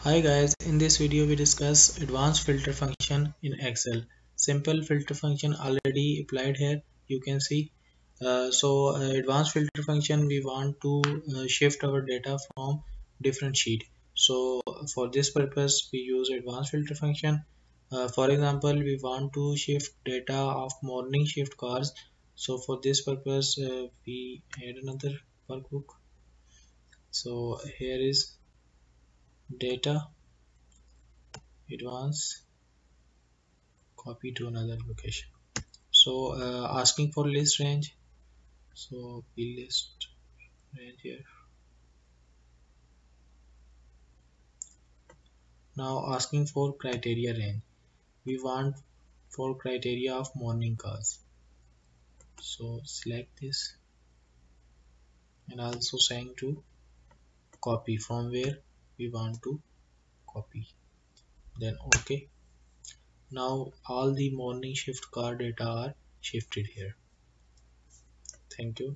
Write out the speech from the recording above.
Hi guys, in this video we discuss advanced filter function in Excel. Simple filter function already applied here, you can see. Advanced filter function, we want to shift our data from different sheet. So for this purpose we use advanced filter function. For example, we want to shift data of morning shift cars. So for this purpose we add another workbook. So here is data advanced, copy to another location. So asking for list range, so we list range here. Now asking for criteria range, we want for criteria of morning cars. So select this and also saying to copy from where we want to copy, then OK. Now all the morning shift car data are shifted here. Thank you.